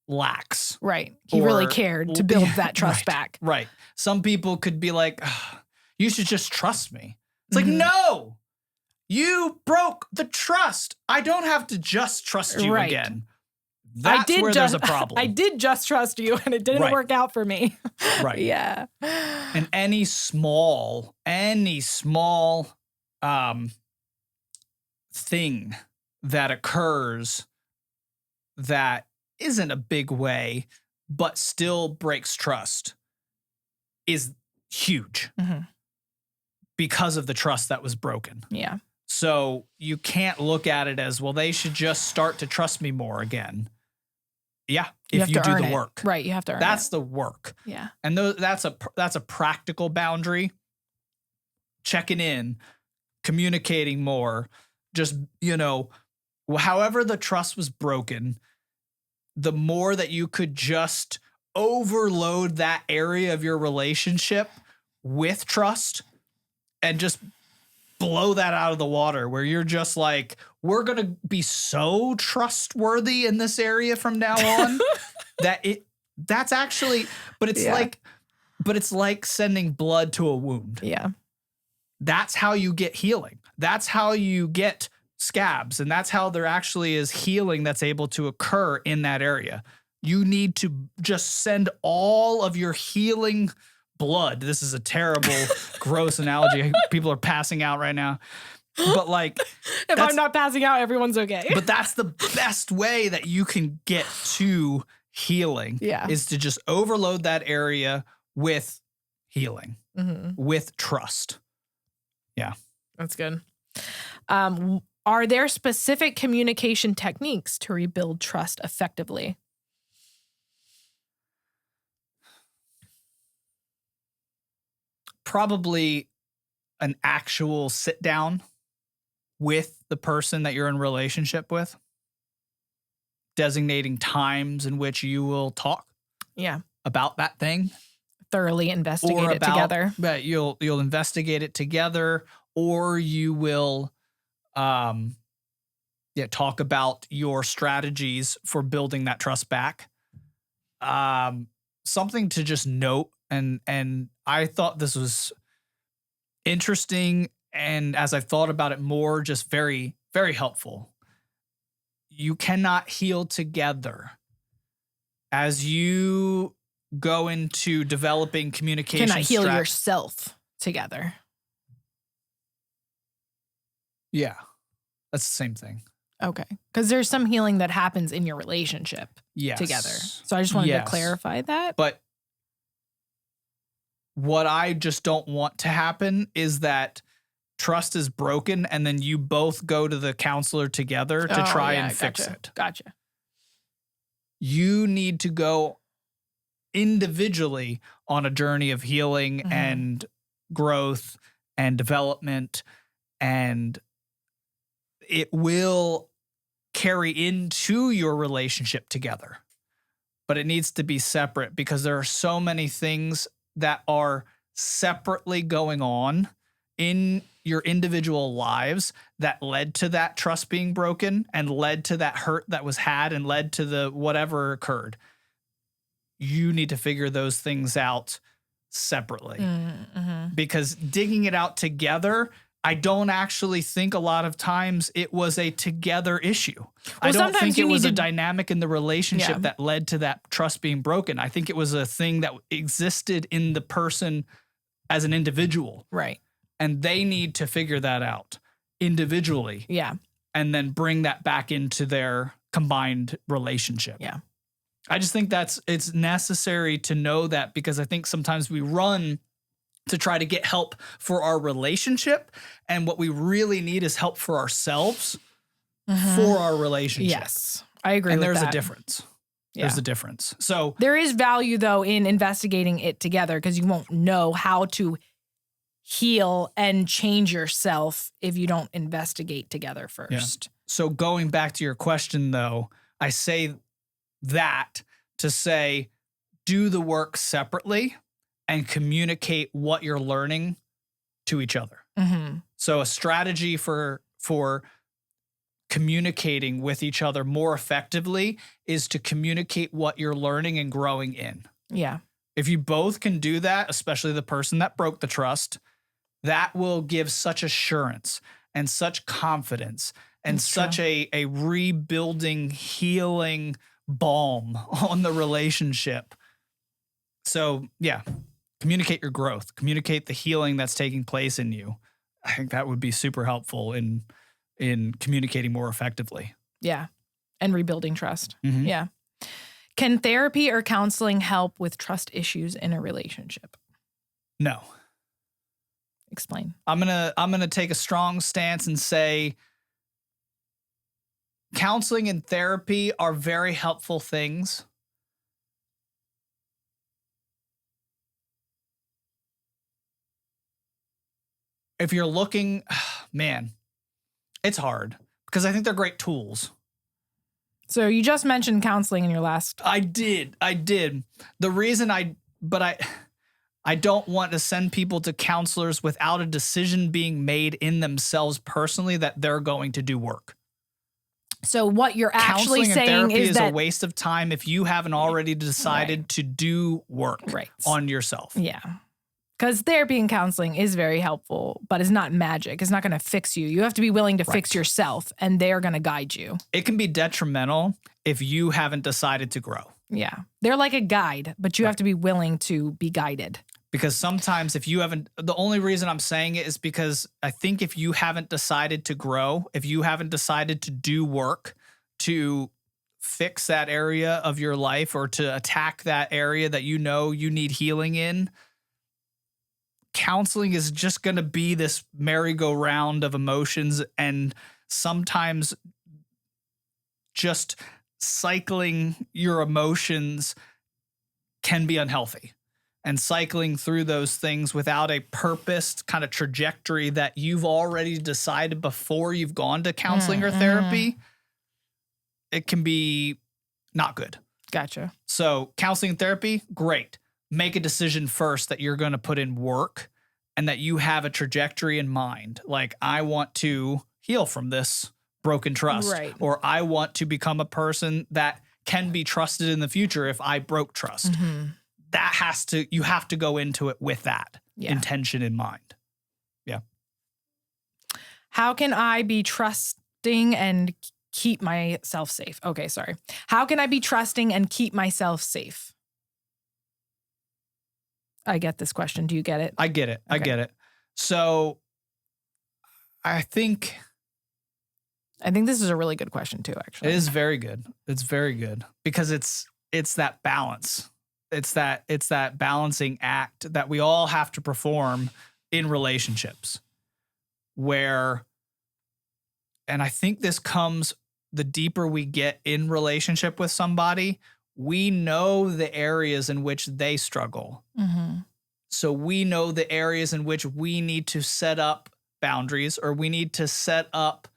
lax. Right. He really cared to build that trust back. Right. Some people could be like, you should just trust me. It's like, no, you broke the trust. I don't have to just trust you again. That's where there's a problem. I did just trust you and it didn't work out for me. Right. Yeah. And any small thing that occurs that isn't a big way, but still breaks trust is huge because of the trust that was broken. Yeah. So you can't look at it as, well, they should just start to trust me more again. Yeah, if you do the work. Right, you have to earn it. That's the work. Yeah. And that's a practical boundary. Checking in, communicating more, just, however the trust was broken, the more that you could just overload that area of your relationship with trust and just blow that out of the water, where you're just like, we're going to be so trustworthy in this area from now on that's actually, but it's like sending blood to a wound. Yeah. That's how you get healing. That's how you get scabs. And that's how there actually is healing that's able to occur in that area. You need to just send all of your healing blood. This is a terrible, gross analogy. People are passing out right now. But like, if I'm not passing out, everyone's okay. But that's the best way that you can get to healing is to just overload that area with healing, with trust. Yeah. That's good. Are there specific communication techniques to rebuild trust effectively? Probably an actual sit down with the person that you're in relationship with, designating times in which you will talk about that thing. Thoroughly investigate it together. But you'll investigate it together, or you will talk about your strategies for building that trust back. Something to just note, and I thought this was interesting, and as I've thought about it more, just very, very helpful. You cannot heal together. As you go into developing communication, cannot heal yourself together. Yeah, that's the same thing. Okay, because there's some healing that happens in your relationship together. So I just wanted to clarify that. But what I just don't want to happen is that trust is broken and then you both go to the counselor together to try and fix it. Gotcha. You need to go individually on a journey of healing and growth and development, and it will carry into your relationship together. But it needs to be separate because there are so many things that are separately going on in your individual lives that led to that trust being broken and led to that hurt that was had and led to the whatever occurred. You need to figure those things out separately because digging it out together, I don't actually think a lot of times it was a together issue. I don't think it was a dynamic in the relationship that led to that trust being broken. I think it was a thing that existed in the person as an individual. Right. And they need to figure that out individually. Yeah. And then bring that back into their combined relationship. Yeah. I just think it's necessary to know that because I think sometimes we run to try to get help for our relationship. And what we really need is help for ourselves for our relationship. Yes, I agree with that. And there's a difference. Yeah. There's a difference. So there is value, though, in investigating it together because you won't know how to heal and change yourself if you don't investigate together first. Yeah. So going back to your question, though, I say that to say do the work separately and communicate what you're learning to each other. So a strategy for communicating with each other more effectively is to communicate what you're learning and growing in. Yeah. If you both can do that, especially the person that broke the trust, that will give such assurance and such confidence and such a rebuilding, healing balm on the relationship. So yeah, communicate your growth, communicate the healing that's taking place in you. I think that would be super helpful in communicating more effectively. Yeah. And rebuilding trust. Mm-hmm. Yeah. Can therapy or counseling help with trust issues in a relationship? No. Explain. I'm going to take a strong stance and say counseling and therapy are very helpful things. If you're looking, man, it's hard because I think they're great tools. So you just mentioned counseling in your last. I did. The reason I don't want to send people to counselors without a decision being made in themselves personally that they're going to do work. So what you're actually Counseling saying and therapy is that a waste of time if you haven't already decided to do work on yourself. Yeah. Because therapy and counseling is very helpful, but it's not magic. It's not going to fix you. You have to be willing to fix yourself, and they're going to guide you. It can be detrimental if you haven't decided to grow. Yeah. They're like a guide, but you have to be willing to be guided. Because sometimes if you haven't, the only reason I'm saying it is because I think if you haven't decided to grow, if you haven't decided to do work to fix that area of your life or to attack that area that you know you need healing in, counseling is just going to be this merry-go-round of emotions, and sometimes just cycling your emotions can be unhealthy. And cycling through those things without a purposed kind of trajectory that you've already decided before you've gone to counseling or therapy, it can be not good. Gotcha. So counseling and therapy, great. Make a decision first that you're going to put in work and that you have a trajectory in mind. Like, I want to heal from this broken trust, or I want to become a person that can be trusted in the future if I broke trust. You have to go into it with that intention in mind. Yeah. How can I be trusting and keep myself safe? Okay, sorry. How can I be trusting and keep myself safe? I get this question. Do you get it? I get it. Okay. I get it. So I think this is a really good question too, actually. It is very good. It's very good because it's that balance. It's that balancing act that we all have to perform in relationships where, and I think this comes the deeper we get in relationship with somebody, we know the areas in which they struggle. So we know the areas in which we need to set up boundaries, or we need to set up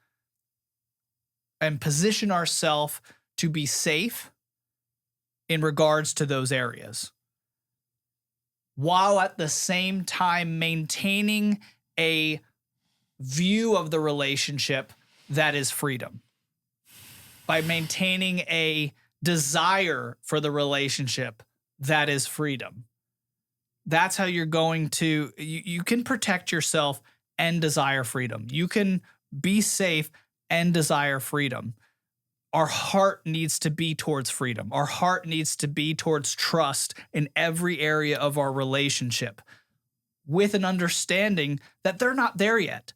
and position ourselves to be safe in regards to those areas, while at the same time maintaining a view of the relationship that is freedom, by maintaining a desire for the relationship that is freedom. That's how you're going to, you can protect yourself and desire freedom. You can be safe and desire freedom. Our heart needs to be towards freedom. Our heart needs to be towards trust in every area of our relationship, with an understanding that they're not there yet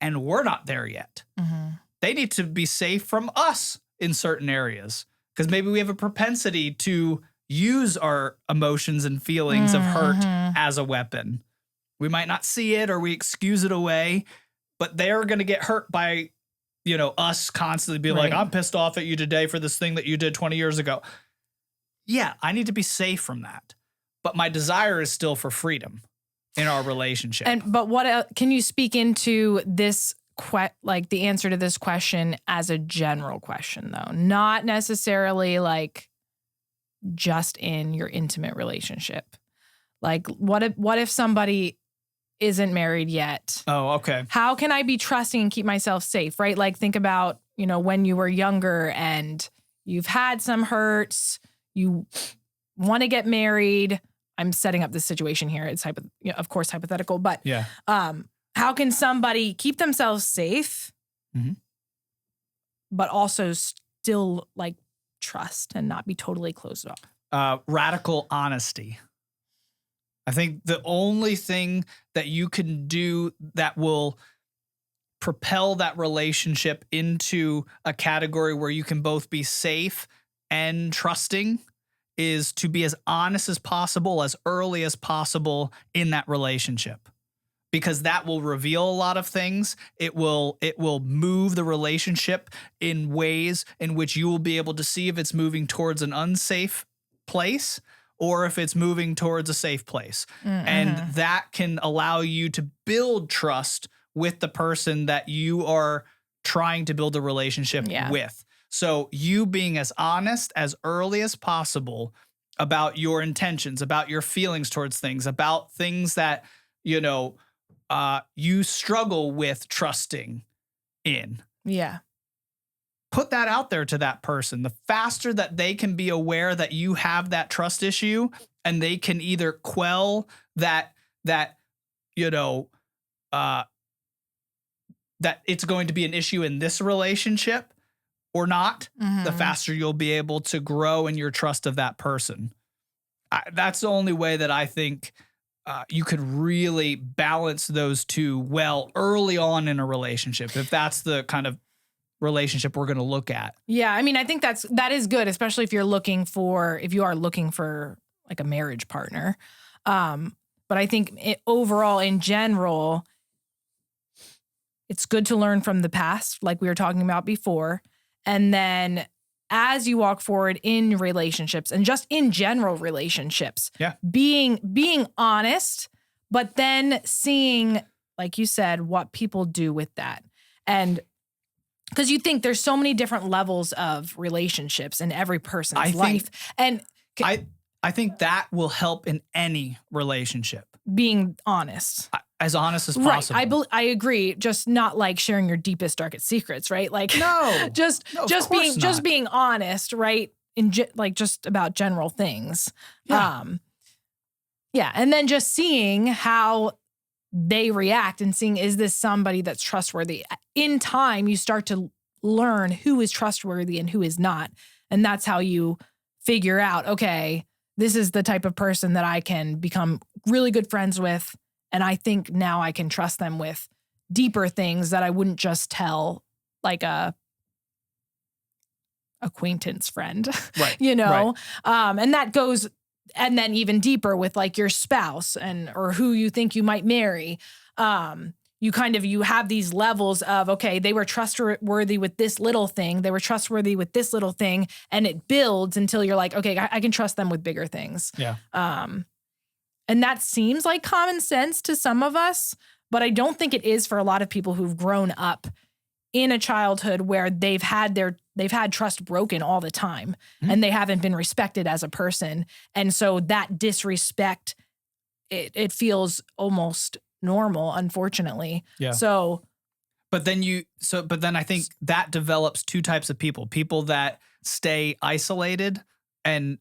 and we're not there yet. Mm-hmm. They need to be safe from us in certain areas, because maybe we have a propensity to use our emotions and feelings of hurt as a weapon. We might not see it or we excuse it away, but they're going to get hurt by, us constantly being like, I'm pissed off at you today for this thing that you did 20 years ago. Yeah, I need to be safe from that. But my desire is still for freedom in our relationship. But what can you speak into this, like the answer to this question as a general question, though? Not necessarily like just in your intimate relationship. Like what if somebody isn't married yet? Oh, okay. How can I be trusting and keep myself safe, right? Like think about, when you were younger and you've had some hurts, you want to get married. I'm setting up this situation here. It's of course hypothetical, but yeah. How can somebody keep themselves safe, but also still like trust and not be totally closed off? Radical honesty. I think the only thing that you can do that will propel that relationship into a category where you can both be safe and trusting is to be as honest as possible, as early as possible in that relationship, because that will reveal a lot of things. It will move the relationship in ways in which you will be able to see if it's moving towards an unsafe place or if it's moving towards a safe place. Mm-hmm. And that can allow you to build trust with the person that you are trying to build a relationship with. So you being as honest as early as possible about your intentions, about your feelings towards things, about things that, you struggle with trusting in. Yeah. Put that out there to that person. The faster that they can be aware that you have that trust issue, and they can either quell that it's going to be an issue in this relationship or not, the faster you'll be able to grow in your trust of that person. That's the only way that I think you could really balance those two well early on in a relationship, if that's the kind of relationship we're going to look at. Yeah. I mean, I think that is good, especially if you are looking for like a marriage partner. But I think overall in general, it's good to learn from the past, like we were talking about before. And then as you walk forward in relationships and just in general relationships, being honest, but then seeing, like you said, what people do with that. And because you think there's so many different levels of relationships in every person's life. And I think that will help in any relationship. Being honest. As honest as possible. Right. I agree. Just not like sharing your deepest, darkest secrets, right? Like no, just being honest, right? Like just about general things. Yeah. And then just seeing how they react and seeing, is this somebody that's trustworthy? In time, you start to learn who is trustworthy and who is not. And that's how you figure out, okay, this is the type of person that I can become really good friends with. And I think now I can trust them with deeper things that I wouldn't just tell like a acquaintance friend, right? Right. And that goes, and then even deeper with like your spouse or who you think you might marry. You have these levels of, okay, they were trustworthy with this little thing. They were trustworthy with this little thing. And it builds until you're like, okay, I can trust them with bigger things. Yeah. And that seems like common sense to some of us, but I don't think it is for a lot of people who've grown up in a childhood where they've had trust broken all the time and they haven't been respected as a person. And so that disrespect, it feels almost normal, unfortunately. Yeah. But then I think that develops two types of people that stay isolated and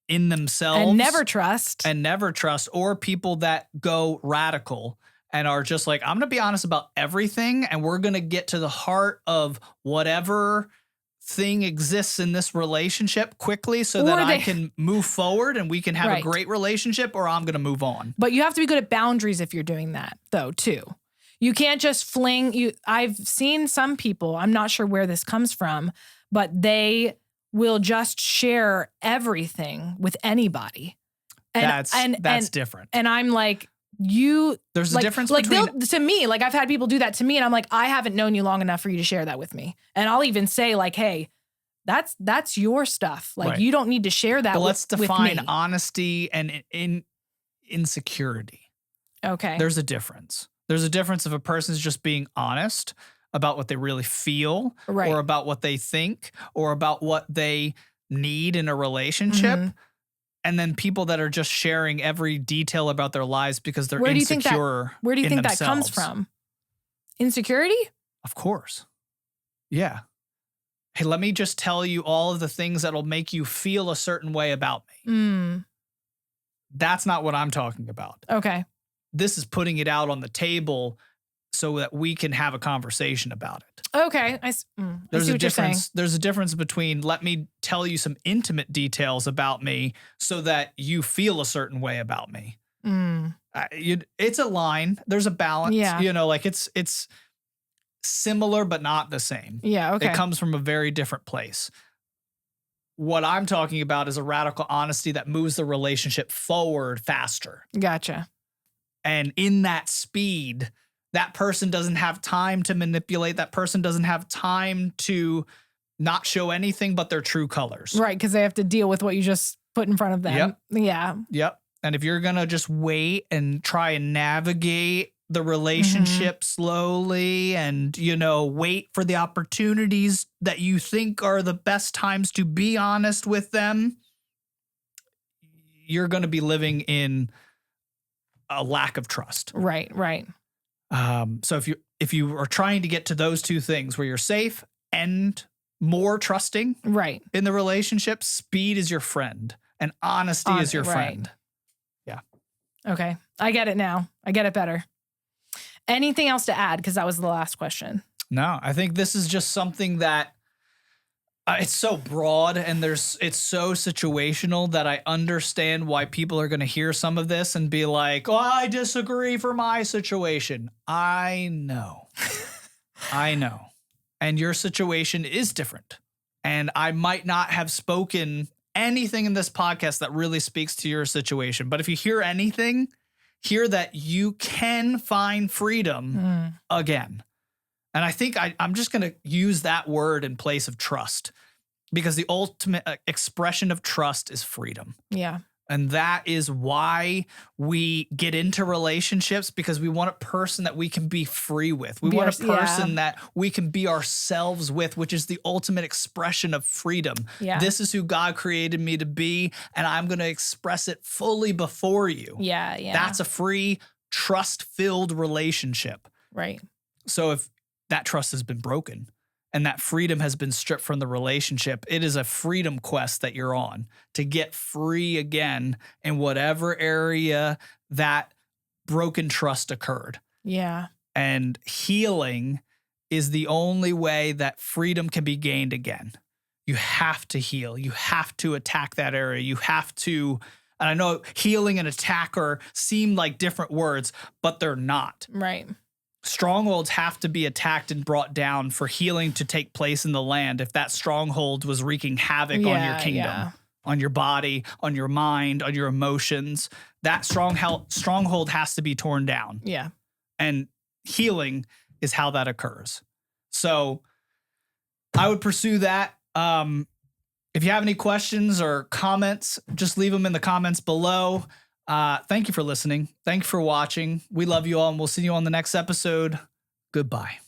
in themselves and never trust, or people that go radical and are just like, I'm going to be honest about everything and we're going to get to the heart of whatever thing exists in this relationship quickly so that I can move forward and we can have a great relationship, or I'm going to move on. But you have to be good at boundaries if you're doing that though, too. You can't just fling I've seen some people, I'm not sure where this comes from, but they will just share everything with anybody. And that's different. And I'm like, there's a difference between to me, like I've had people do that to me and I'm like, I haven't known you long enough for you to share that with me. And I'll even say like, hey, that's your stuff. Like you don't need to share that. But let's define honesty and insecurity. Okay. There's a difference. There's a difference if a person's just being honest about what they really feel or about what they think or about what they need in a relationship. And then people that are just sharing every detail about their lives because they're insecure. Where do you think that comes from? Insecurity? Of course. Yeah. Hey, let me just tell you all of the things that'll make you feel a certain way about me. That's not what I'm talking about. Okay. This is putting it out on the table so that we can have a conversation about it. Okay. I see what you're saying. There's a difference between let me tell you some intimate details about me so that you feel a certain way about me. It's a line. There's a balance. Yeah. Like it's similar but not the same. Yeah. Okay. It comes from a very different place. What I'm talking about is a radical honesty that moves the relationship forward faster. Gotcha. And in that speed, that person doesn't have time to manipulate. That person doesn't have time to not show anything but their true colors. Right, because they have to deal with what you just put in front of them. Yep. Yeah. Yep. And if you're going to just wait and try and navigate the relationship slowly and, wait for the opportunities that you think are the best times to be honest with them, you're going to be living in a lack of trust. Right. So if you are trying to get to those two things where you're safe and more trusting in the relationship, speed is your friend and honesty is your friend. Yeah. Okay. I get it now. I get it better. Anything else to add? Because that was the last question. No, I think this is just something that it's so broad and it's so situational that I understand why people are going to hear some of this and be like, oh, I disagree for my situation. I know. I know. And your situation is different. And I might not have spoken anything in this podcast that really speaks to your situation. But if you hear anything, hear that you can find freedom again. And I think I'm just going to use that word in place of trust because the ultimate expression of trust is freedom. Yeah. And that is why we get into relationships, because we want a person that we can be free with. We want a person that we can be ourselves with, which is the ultimate expression of freedom. Yeah. This is who God created me to be, and I'm going to express it fully before you. Yeah, yeah. That's a free, trust-filled relationship. Right. So if that trust has been broken and that freedom has been stripped from the relationship, it is a freedom quest that you're on to get free again in whatever area that broken trust occurred. Yeah. And healing is the only way that freedom can be gained again. You have to heal. You have to attack that area. You have to, and I know healing and attacker seem like different words, but they're not. Right. Strongholds have to be attacked and brought down for healing to take place in the land. If that stronghold was wreaking havoc on your kingdom, on your body, on your mind, on your emotions, that stronghold has to be torn down. Yeah. And healing is how that occurs. So I would pursue that. If you have any questions or comments, just leave them in the comments below. Thank you for listening. Thank you for watching. We love you all, and we'll see you on the next episode. Goodbye.